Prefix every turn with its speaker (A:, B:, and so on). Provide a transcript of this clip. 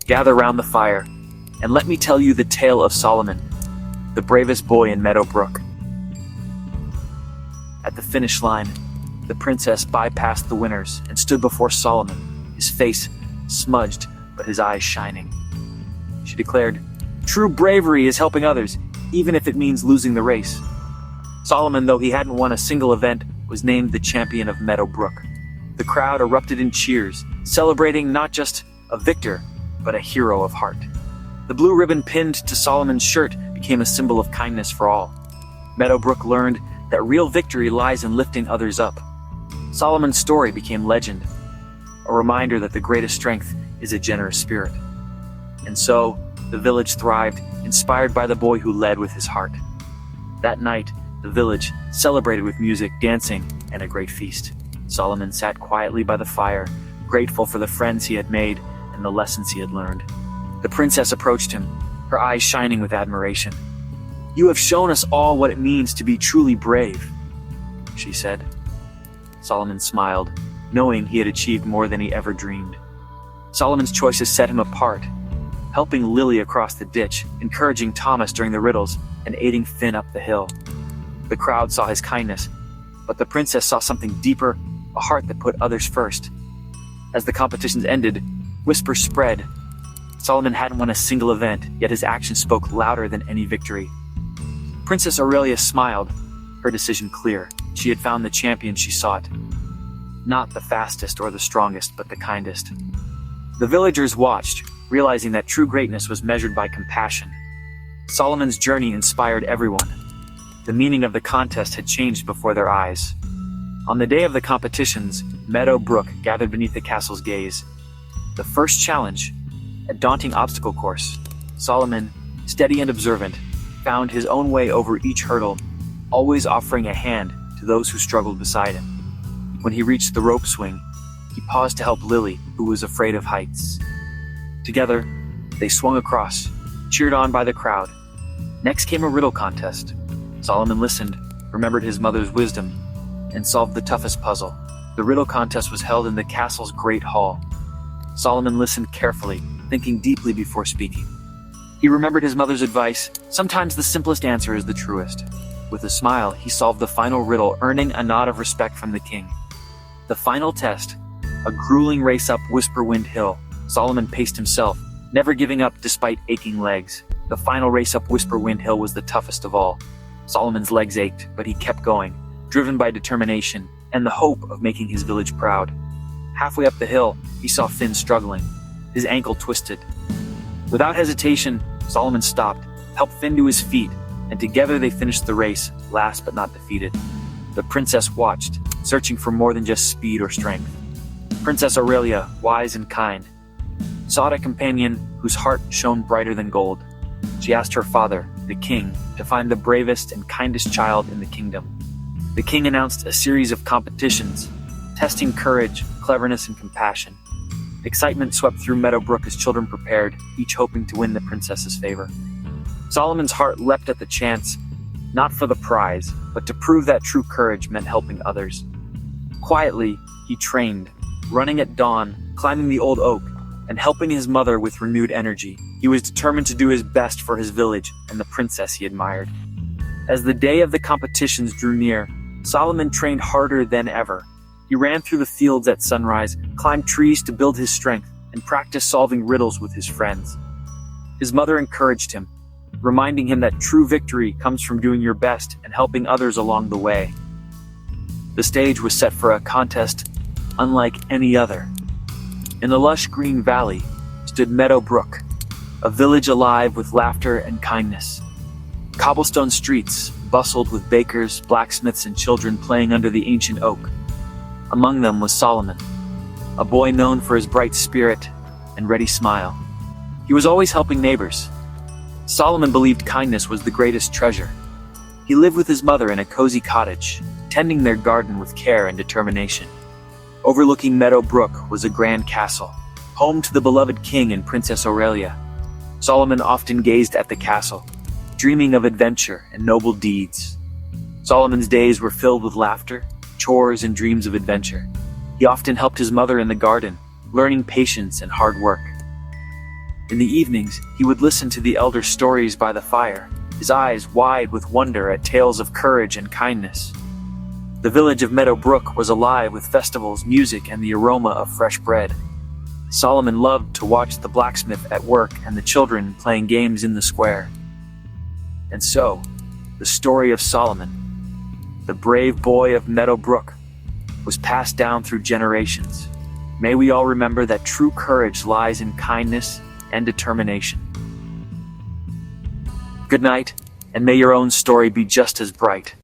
A: gather round the fire, and let me tell you the tale of Solomon, the bravest boy in Meadowbrook." At the finish line, the princess bypassed the winners and stood before Solomon, his face smudged but his eyes shining. She declared, "True bravery is helping others, even if it means losing the race." Solomon, though he hadn't won a single event, was named the champion of Meadowbrook. The crowd erupted in cheers, celebrating not just a victor, but a hero of heart. The blue ribbon pinned to Solomon's shirt became a symbol of kindness for all. Meadowbrook learned that real victory lies in lifting others up. Solomon's story became legend, a reminder that the greatest strength is a generous spirit. And so, the village thrived, inspired by the boy who led with his heart. That night, the village celebrated with music, dancing, and a great feast. Solomon sat quietly by the fire, grateful for the friends he had made and the lessons he had learned. The princess approached him, her eyes shining with admiration. "You have shown us all what it means to be truly brave," she said. Solomon smiled, knowing he had achieved more than he ever dreamed. Solomon's choices set him apart, helping Lily across the ditch, encouraging Thomas during the riddles, and aiding Finn up the hill. The crowd saw his kindness, but the princess saw something deeper, a heart that put others first. As the competitions ended, whispers spread. Solomon hadn't won a single event, yet his actions spoke louder than any victory. Princess Aurelia smiled, her decision clear. She had found the champion she sought. Not the fastest or the strongest, but the kindest. The villagers watched, realizing that true greatness was measured by compassion. Solomon's journey inspired everyone. The meaning of the contest had changed before their eyes. On the day of the competitions, Meadowbrook gathered beneath the castle's gaze. The first challenge, a daunting obstacle course. Solomon, steady and observant, found his own way over each hurdle, always offering a hand to those who struggled beside him. When he reached the rope swing, he paused to help Lily, who was afraid of heights. Together, they swung across, cheered on by the crowd. Next came a riddle contest. Solomon listened, remembered his mother's wisdom, and solved the toughest puzzle. The riddle contest was held in the castle's great hall. Solomon listened carefully, thinking deeply before speaking. He remembered his mother's advice, sometimes the simplest answer is the truest. With a smile, he solved the final riddle, earning a nod of respect from the king. The final test, a grueling race up Whisperwind Hill. Solomon paced himself, never giving up despite aching legs. The final race up Whisperwind Hill was the toughest of all. Solomon's legs ached, but he kept going, driven by determination and the hope of making his village proud. Halfway up the hill, he saw Finn struggling, his ankle twisted. Without hesitation, Solomon stopped, helped Finn to his feet, and together they finished the race, last but not defeated. The princess watched, searching for more than just speed or strength. Princess Aurelia, wise and kind, sought a companion whose heart shone brighter than gold. She asked her father, the king, to find the bravest and kindest child in the kingdom. The king announced a series of competitions, testing courage, cleverness, and compassion. Excitement swept through Meadowbrook as children prepared, each hoping to win the princess's favor. Solomon's heart leapt at the chance, not for the prize, but to prove that true courage meant helping others. Quietly, he trained, running at dawn, climbing the old oak, and helping his mother with renewed energy. He was determined to do his best for his village and the princess he admired. As the day of the competitions drew near, Solomon trained harder than ever. He ran through the fields at sunrise, climbed trees to build his strength, and practiced solving riddles with his friends. His mother encouraged him, reminding him that true victory comes from doing your best and helping others along the way. The stage was set for a contest unlike any other. In the lush green valley stood Meadowbrook, a village alive with laughter and kindness. Cobblestone streets bustled with bakers, blacksmiths, and children playing under the ancient oak. Among them was Solomon, a boy known for his bright spirit and ready smile. He was always helping neighbors. Solomon believed kindness was the greatest treasure. He lived with his mother in a cozy cottage, tending their garden with care and determination. Overlooking Meadowbrook was a grand castle, home to the beloved king and Princess Aurelia. Solomon often gazed at the castle, dreaming of adventure and noble deeds. Solomon's days were filled with laughter, chores, and dreams of adventure. He often helped his mother in the garden, learning patience and hard work. In the evenings, he would listen to the elder stories by the fire, his eyes wide with wonder at tales of courage and kindness. The village of Meadow Brook was alive with festivals, music, and the aroma of fresh bread. Solomon loved to watch the blacksmith at work and the children playing games in the square. And so, the story of Solomon, the brave boy of Meadow Brook, was passed down through generations. May we all remember that true courage lies in kindness and determination. Good night, and may your own story be just as bright.